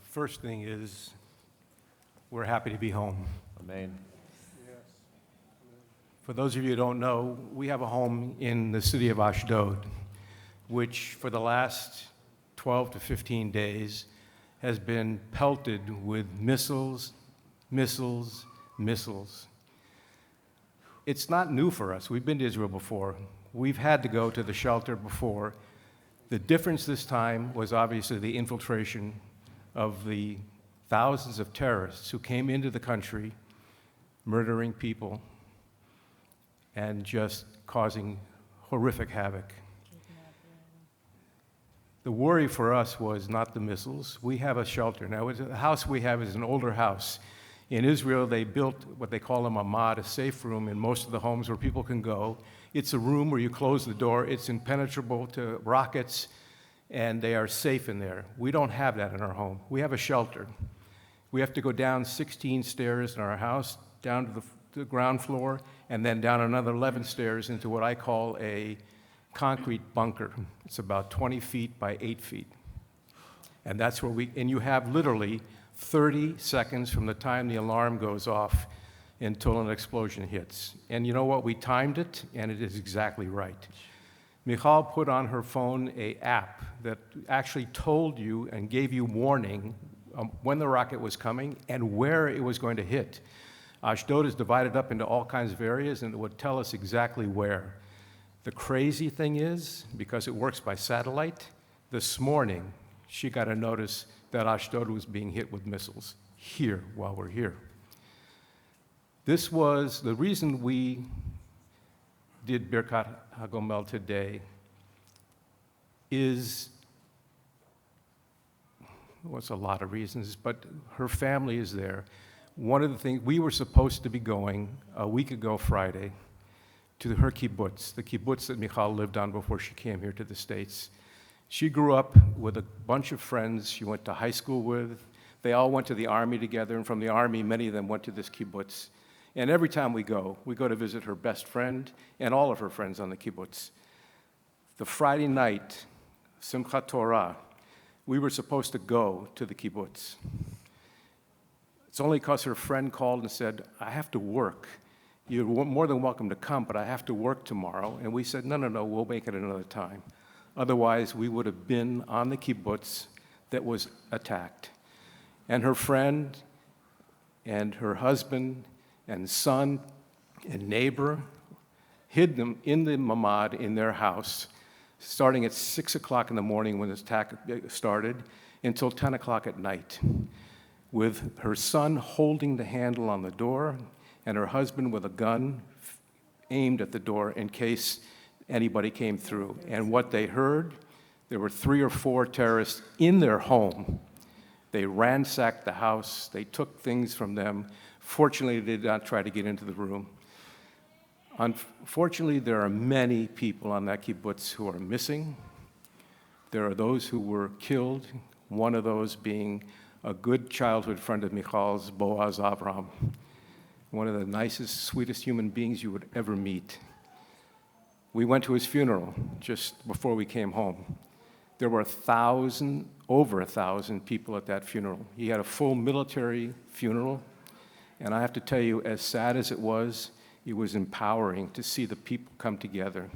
First thing is, we're happy to be home. Amen. For those of you who don't know, we have a home in the city of Ashdod, which for the last 12 to 15 days has been pelted with missiles, missiles, missiles. It's not new for us. We've been to Israel before. We've had to go to the shelter before. The difference this time was obviously the infiltration of the thousands of terrorists who came into the country, murdering people, and just causing horrific havoc. The worry for us was not the missiles. We have a shelter. Now, the house we have is an older house. In Israel, they built what they call a mamad, a safe room, in most of the homes where people can go. It's a room where you close the door. It's impenetrable to rockets, and they are safe in there. We don't have that in our home. We have a shelter. We have to go down 16 stairs in our house, down to the ground floor, and then down another 11 stairs into what I call a concrete bunker. It's about 20 feet by 8 feet. And that's where and you have literally 30 seconds from the time the alarm goes off until an explosion hits. And you know what? We timed it, and it is exactly right. Michal put on her phone an app that actually told you and gave you warning when the rocket was coming and where it was going to hit. Ashdod is divided up into all kinds of areas, and it would tell us exactly where. The crazy thing is, because it works by satellite, this morning she got a notice that Ashdod was being hit with missiles here while we're here. This was the reason we did Birkat HaGomel today is, well, it's a lot of reasons, but her family is there. One of the things, we were supposed to be going a week ago Friday to her kibbutz, the kibbutz that Michal lived on before she came here to the States. She grew up with a bunch of friends she went to high school with. They all went to the army together, and from the army, many of them went to this kibbutz. And every time we go to visit her best friend and all of her friends on the kibbutz. The Friday night, Simchat Torah, we were supposed to go to the kibbutz. It's only because her friend called and said, I have to work. You're more than welcome to come, but I have to work tomorrow. And we said, no, we'll make it another time. Otherwise, we would have been on the kibbutz that was attacked. And her friend and her husband and son and neighbor hid them in the mamad in their house, starting at 6 o'clock in the morning when the attack started until 10 o'clock at night, with her son holding the handle on the door and her husband with a gun aimed at the door in case anybody came through. And what they heard, there were 3 or 4 terrorists in their home. They ransacked the house. They took things from them. Fortunately, they did not try to get into the room. Unfortunately, there are many people on that kibbutz who are missing. There are those who were killed, one of those being a good childhood friend of Michal's, Boaz Avram, one of the nicest, sweetest human beings you would ever meet. We went to his funeral just before we came home. There were over 1,000 people at that funeral. He had a full military funeral, and I have to tell you, as sad as it was empowering to see the people come together.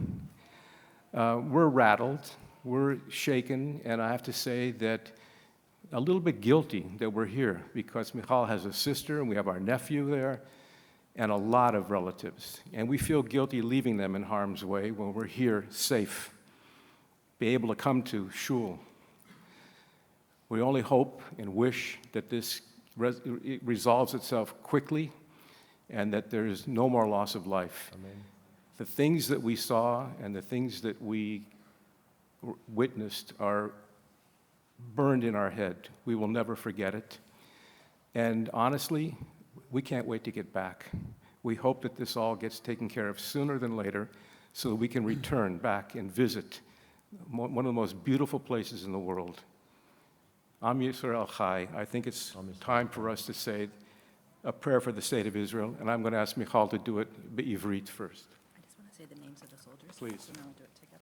We're rattled, we're shaken, and I have to say that a little bit guilty that we're here because Michal has a sister and we have our nephew there and a lot of relatives. And we feel guilty leaving them in harm's way when we're here safe, be able to come to shul. We only hope and wish that this resolves itself quickly and that there is no more loss of life. Amen. The things that we saw and the things that we witnessed are burned in our head. We will never forget it. And honestly, we can't wait to get back. We hope that this all gets taken care of sooner than later so that we can return back and visit one of the most beautiful places in the world. Am Yisrael Chai. I think it's time for us to say a prayer for the state of Israel, and I'm going to ask Michal to do it be'ivrit first. I just want to say the names of the soldiers. Please. And then we'll do it together.